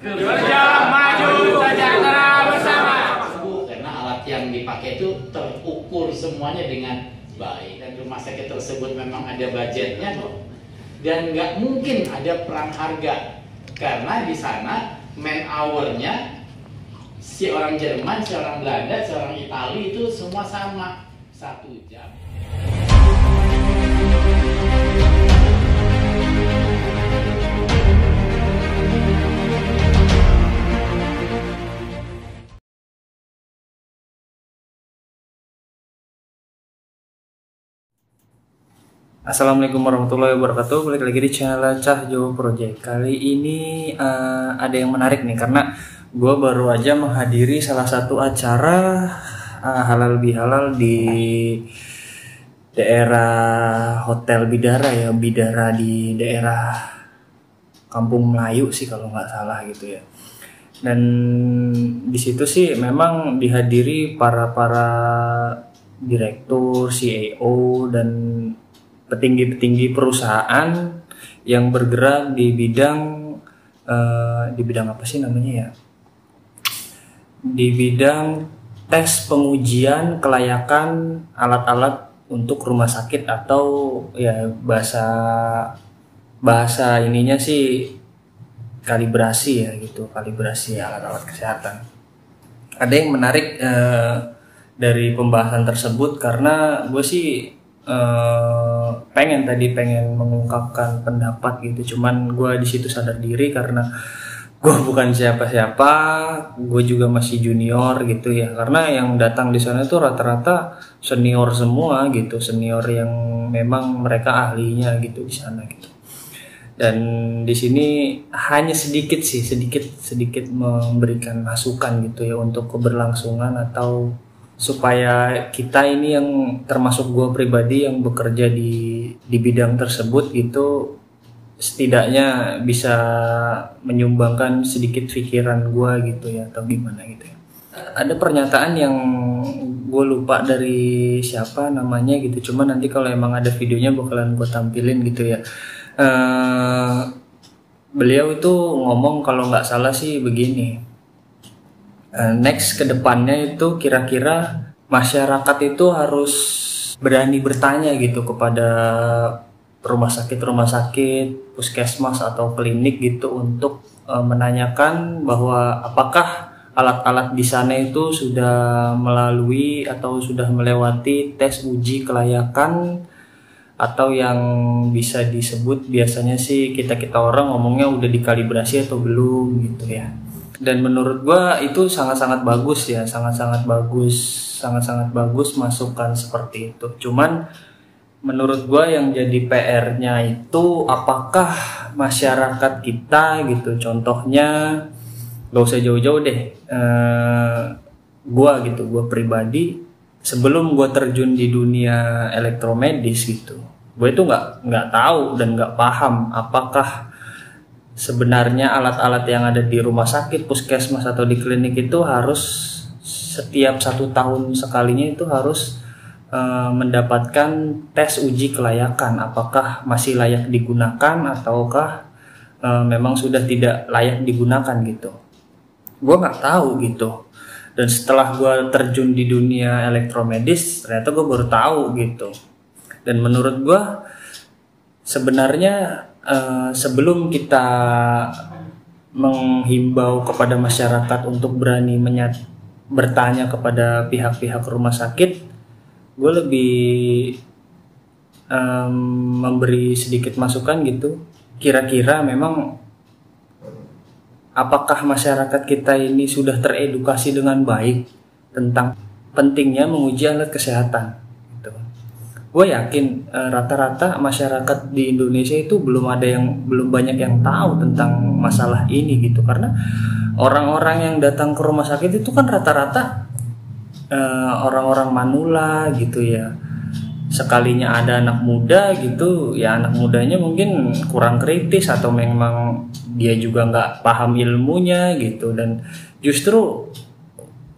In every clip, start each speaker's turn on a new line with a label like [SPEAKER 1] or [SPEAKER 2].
[SPEAKER 1] Kerja maju sejahtera bersama.
[SPEAKER 2] Karena alat yang dipakai itu terukur semuanya dengan baik, dan rumah sakit tersebut memang ada budgetnya kok, dan nggak mungkin ada perang harga karena di sana man hour-nya si orang Jerman, si orang Belanda, si orang Itali itu semua sama 1 jam.
[SPEAKER 3] Assalamualaikum warahmatullahi wabarakatuh. Balik lagi di channel Cahyo Project. Kali ini ada yang menarik nih, karena gue baru aja menghadiri salah satu acara halal bihalal di daerah Hotel Bidara ya, Bidara di daerah Kampung Melayu sih kalau nggak salah gitu ya. Dan di situ sih memang dihadiri para direktur, CEO dan petinggi-petinggi perusahaan yang bergerak di bidang apa sih namanya ya? Di bidang tes pengujian kelayakan alat-alat untuk rumah sakit, atau ya bahasa ininya sih kalibrasi ya gitu, kalibrasi alat-alat kesehatan. Ada yang menarik dari pembahasan tersebut, karena gue sih pengen mengungkapkan pendapat gitu, cuman gue di situ sadar diri karena gue bukan siapa-siapa, gue juga masih junior gitu ya, karena yang datang di sana itu rata-rata senior semua gitu, senior yang memang mereka ahlinya gitu di sana gitu. Dan di sini hanya sedikit memberikan masukan gitu ya untuk keberlangsungan, atau supaya kita ini yang termasuk gue pribadi yang bekerja di bidang tersebut gitu, setidaknya bisa menyumbangkan sedikit pikiran gue gitu ya, atau gimana gitu ya. Ada pernyataan yang gue lupa dari siapa namanya gitu, cuman nanti kalau emang ada videonya bakalan gue tampilin gitu ya. Beliau itu ngomong kalau nggak salah sih begini, next ke depannya itu kira-kira masyarakat itu harus berani bertanya gitu kepada rumah sakit, puskesmas atau klinik gitu, untuk menanyakan bahwa apakah alat-alat di sana itu sudah melalui atau sudah melewati tes uji kelayakan, atau yang bisa disebut biasanya sih kita orang ngomongnya udah dikalibrasi atau belum gitu ya. Dan menurut gua itu sangat-sangat bagus ya, sangat-sangat bagus masukan seperti itu. Cuman menurut gua yang jadi PR-nya itu apakah masyarakat kita gitu, contohnya gak usah jauh-jauh deh, gua pribadi sebelum gua terjun di dunia elektromedis gitu, gua itu nggak tahu dan nggak paham apakah sebenarnya alat-alat yang ada di rumah sakit, puskesmas atau di klinik itu harus setiap 1 tahun sekalinya itu harus mendapatkan tes uji kelayakan, apakah masih layak digunakan ataukah memang sudah tidak layak digunakan gitu. Gue nggak tahu gitu. Dan setelah gue terjun di dunia elektromedis, ternyata gue baru tahu gitu. Dan menurut gue sebenarnya sebelum kita menghimbau kepada masyarakat untuk berani bertanya kepada pihak-pihak rumah sakit, gue lebih memberi sedikit masukan gitu. Kira-kira memang apakah masyarakat kita ini sudah teredukasi dengan baik tentang pentingnya menguji alat kesehatan. Gue yakin rata-rata masyarakat di Indonesia itu belum banyak yang tahu tentang masalah ini gitu, karena orang-orang yang datang ke rumah sakit itu kan rata-rata orang-orang manula gitu ya. Sekalinya ada anak muda gitu ya, anak mudanya mungkin kurang kritis atau memang dia juga nggak paham ilmunya gitu. Dan justru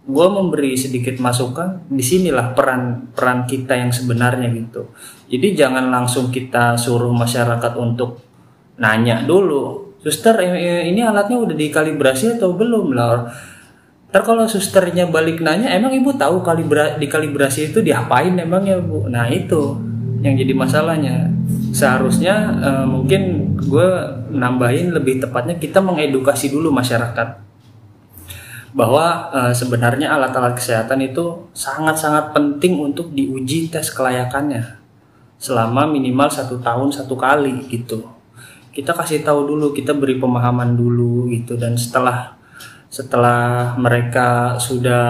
[SPEAKER 3] gue memberi sedikit masukan, disinilah peran kita yang sebenarnya gitu. Jadi jangan langsung kita suruh masyarakat untuk nanya dulu, suster ini alatnya udah dikalibrasi atau belum lah. Ntar kalau susternya balik nanya, emang ibu tahu dikalibrasi itu diapain emangnya bu? Nah itu yang jadi masalahnya. Seharusnya mungkin gue nambahin lebih tepatnya kita mengedukasi dulu masyarakat bahwa sebenarnya alat-alat kesehatan itu sangat-sangat penting untuk diuji tes kelayakannya selama minimal 1 tahun 1 kali gitu. Kita kasih tahu dulu, kita beri pemahaman dulu gitu, dan setelah mereka sudah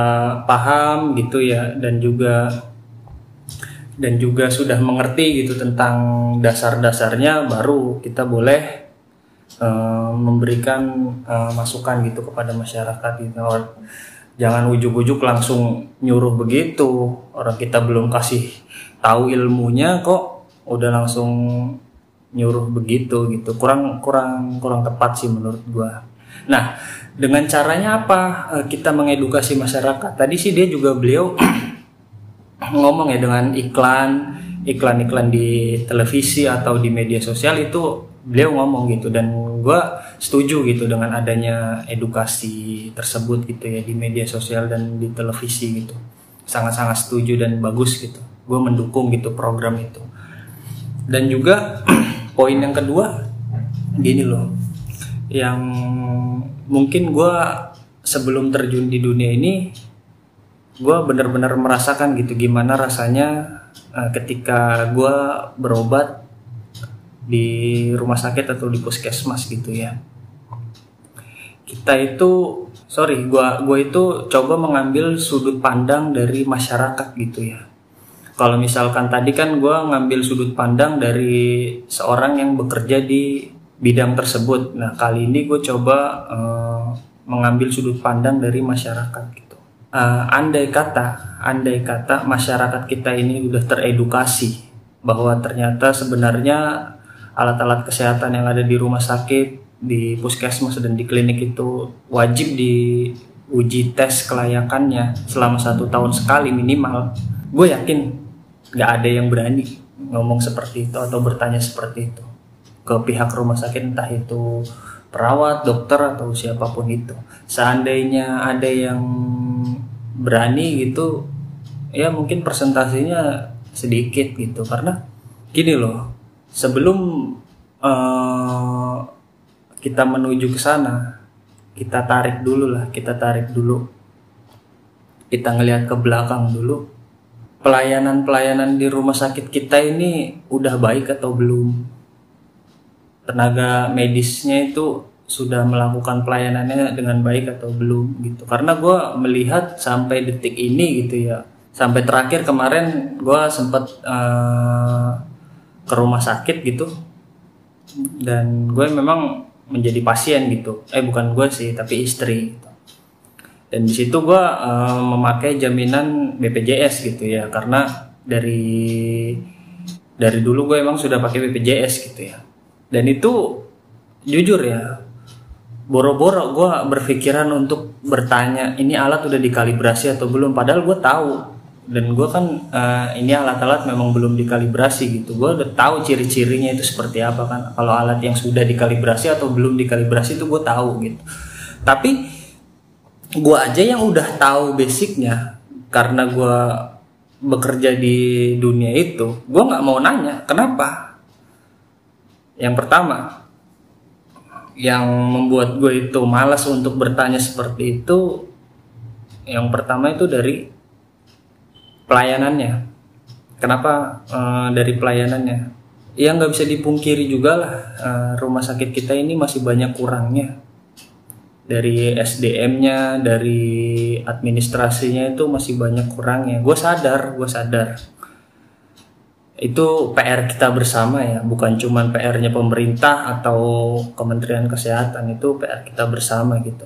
[SPEAKER 3] paham gitu ya, dan juga sudah mengerti gitu tentang dasar-dasarnya, baru kita boleh memberikan masukan gitu kepada masyarakat gitu. Jangan ujuk-ujuk langsung nyuruh begitu, orang kita belum kasih tahu ilmunya kok udah langsung nyuruh begitu gitu. Kurang tepat sih menurut gua. Nah, dengan caranya apa kita mengedukasi masyarakat? Tadi sih beliau ngomong ya dengan iklan di televisi atau di media sosial, itu beliau ngomong gitu, dan gue setuju gitu dengan adanya edukasi tersebut gitu ya di media sosial dan di televisi gitu. Sangat-sangat setuju dan bagus gitu. Gue mendukung gitu program itu. Dan juga poin yang kedua gini loh, yang mungkin gue sebelum terjun di dunia ini gue benar-benar merasakan gitu gimana rasanya ketika gue berobat di rumah sakit atau di puskesmas gitu ya. Gue itu coba mengambil sudut pandang dari masyarakat gitu ya. Kalau misalkan tadi kan gue ngambil sudut pandang dari seorang yang bekerja di bidang tersebut. Nah kali ini gue coba mengambil sudut pandang dari masyarakat gitu. Andai kata masyarakat kita ini udah teredukasi bahwa ternyata sebenarnya alat-alat kesehatan yang ada di rumah sakit, di puskesmas dan di klinik itu wajib diuji tes kelayakannya selama 1 tahun sekali minimal. Gue yakin gak ada yang berani ngomong seperti itu atau bertanya seperti itu ke pihak rumah sakit, entah itu perawat, dokter, atau siapapun itu. Seandainya ada yang berani gitu, ya mungkin persentasenya sedikit gitu. Karena gini loh, sebelum kita menuju ke sana, kita tarik dulu, kita ngelihat ke belakang dulu. Pelayanan di rumah sakit kita ini udah baik atau belum? Tenaga medisnya itu sudah melakukan pelayanannya dengan baik atau belum gitu. Karena gue melihat sampai detik ini gitu ya, sampai terakhir kemarin gue sempat ke rumah sakit gitu, dan gue memang menjadi pasien gitu. Bukan gue sih, tapi istri gitu. Dan di situ gue memakai jaminan BPJS gitu ya, karena dari dulu gue emang sudah pakai BPJS gitu ya. Dan itu jujur ya, boro-boro gue berpikiran untuk bertanya ini alat udah dikalibrasi atau belum, padahal gue tahu. Dan gue kan ini alat-alat memang belum dikalibrasi gitu. Gue udah tahu ciri-cirinya itu seperti apa kan. Kalau alat yang sudah dikalibrasi atau belum dikalibrasi itu gue tahu gitu. Tapi gue aja yang udah tahu basicnya, karena gue bekerja di dunia itu, gue nggak mau nanya kenapa. Yang pertama, yang membuat gue itu malas untuk bertanya seperti itu, yang pertama itu dari pelayanannya. Kenapa dari pelayanannya? Ya nggak bisa dipungkiri juga lah, rumah sakit kita ini masih banyak kurangnya. Dari SDM-nya, dari administrasinya itu masih banyak kurangnya. Gue sadar. Itu PR kita bersama ya, bukan cuma PR-nya pemerintah atau Kementerian Kesehatan, itu PR kita bersama gitu.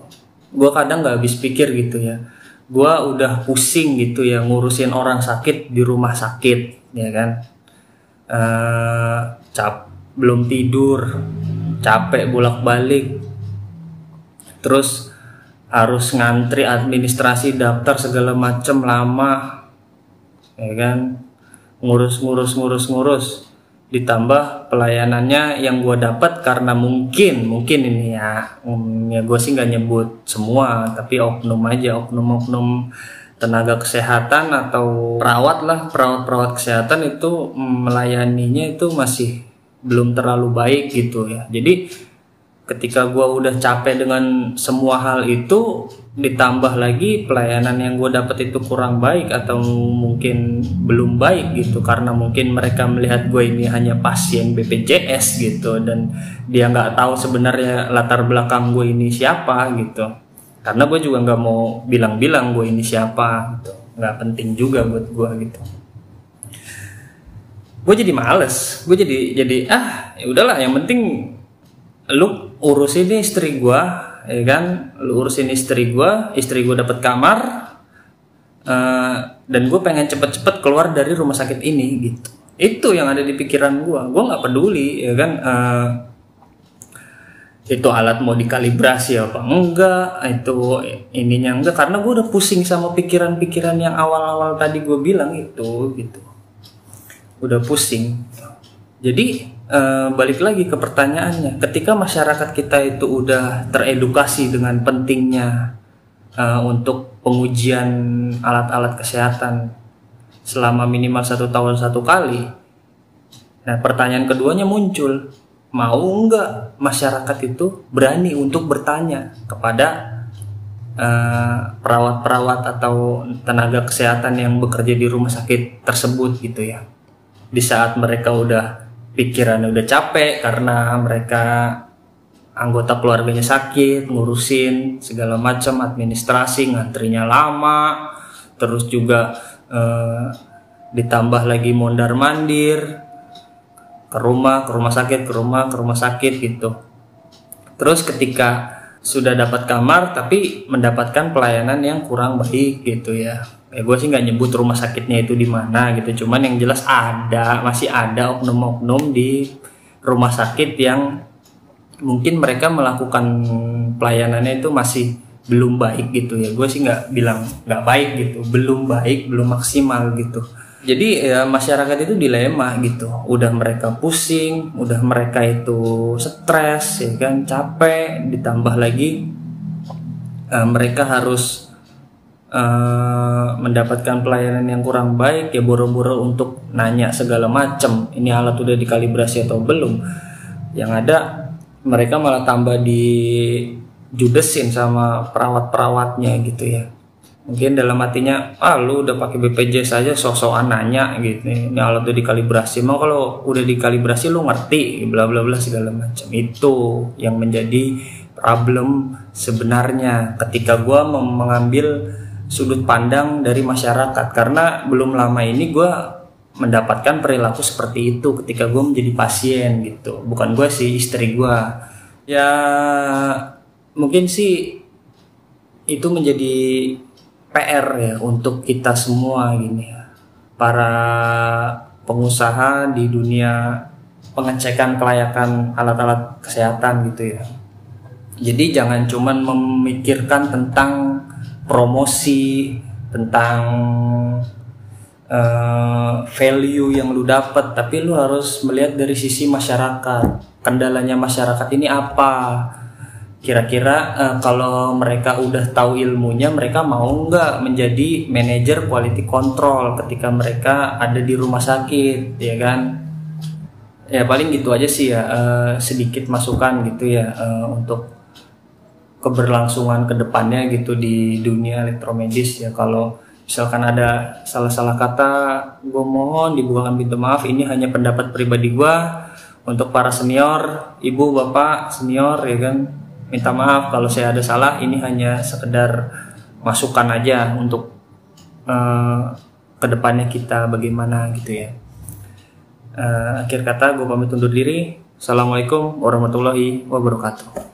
[SPEAKER 3] Gue kadang nggak habis pikir gitu ya. Gue udah pusing gitu ya ngurusin orang sakit di rumah sakit, ya kan. Belum tidur, capek bolak-balik, terus harus ngantri administrasi daftar segala macem lama, ya kan. Ngurus. ditambah pelayanannya yang gue dapat karena mungkin ini ya gue sih nggak nyebut semua, tapi oknum aja, oknum tenaga kesehatan atau perawat kesehatan itu melayaninya itu masih belum terlalu baik gitu ya. Jadi ketika gue udah capek dengan semua hal itu, ditambah lagi pelayanan yang gue dapat itu kurang baik atau mungkin belum baik gitu, karena mungkin mereka melihat gue ini hanya pasien BPJS gitu, dan dia nggak tahu sebenarnya latar belakang gue ini siapa gitu. Karena gue juga nggak mau bilang gue ini siapa gitu, nggak penting juga buat gue gitu. Gue jadi males, gue jadi ya udahlah, yang penting lu urusin istri gue, ya kan, lu urusin istri gue dapat kamar, dan gue pengen cepet-cepet keluar dari rumah sakit ini gitu. Itu yang ada di pikiran gue nggak peduli ya kan, itu alat mau dikalibrasi apa enggak, itu ininya enggak, karena gue udah pusing sama pikiran-pikiran yang awal-awal tadi gue bilang itu gitu, udah pusing. Jadi balik lagi ke pertanyaannya, ketika masyarakat kita itu udah teredukasi dengan pentingnya untuk pengujian alat-alat kesehatan selama minimal 1 tahun 1 kali, nah pertanyaan keduanya muncul, mau nggak masyarakat itu berani untuk bertanya kepada perawat-perawat atau tenaga kesehatan yang bekerja di rumah sakit tersebut gitu ya, di saat mereka udah pikirannya udah capek karena mereka anggota keluarganya sakit, ngurusin segala macam administrasi, ngantrinya lama, terus juga ditambah lagi mondar mandir ke rumah sakit, ke rumah sakit gitu. Terus ketika sudah dapat kamar tapi mendapatkan pelayanan yang kurang baik gitu ya. Gue sih nggak nyebut rumah sakitnya itu di mana gitu, cuman yang jelas masih ada oknum-oknum di rumah sakit yang mungkin mereka melakukan pelayanannya itu masih belum baik gitu ya. Gue sih nggak bilang nggak baik gitu, belum baik, belum maksimal gitu. Jadi ya masyarakat itu dilema gitu, udah mereka pusing, udah mereka itu stres ya kan, capek, ditambah lagi mereka harus mendapatkan pelayanan yang kurang baik ya, boro-boro untuk nanya segala macam, ini alat udah dikalibrasi atau belum. Yang ada mereka malah tambah dijudesin sama perawat-perawatnya gitu ya. Mungkin dalam hatinya, lu udah pakai BPJS aja sok-sokan nanya gitu, ini alat udah dikalibrasi, mau kalau udah dikalibrasi lu ngerti bla bla bla segala macam. Itu yang menjadi problem sebenarnya ketika gua mengambil sudut pandang dari masyarakat, karena belum lama ini gue mendapatkan perilaku seperti itu ketika gue menjadi pasien gitu. Bukan gue sih, istri gue. Ya mungkin sih itu menjadi PR ya untuk kita semua gini ya, para pengusaha di dunia pengecekan kelayakan alat-alat kesehatan gitu ya. Jadi jangan cuman memikirkan tentang promosi, tentang value yang lu dapat, tapi lu harus melihat dari sisi masyarakat. Kendalanya masyarakat ini apa? Kira-kira kalau mereka udah tahu ilmunya, mereka mau nggak menjadi manajer quality control ketika mereka ada di rumah sakit, ya kan? Ya paling gitu aja sih ya, sedikit masukan gitu ya untuk keberlangsungan kedepannya gitu di dunia elektromedis ya. Kalau misalkan ada salah-salah kata, gue mohon dibukakan pintu maaf. Ini hanya pendapat pribadi gue. Untuk para senior, ibu, bapak, senior ya kan, minta maaf kalau saya ada salah. Ini hanya sekedar masukan aja untuk kedepannya kita bagaimana gitu ya. Akhir kata gue pamit undur diri. Assalamualaikum warahmatullahi wabarakatuh.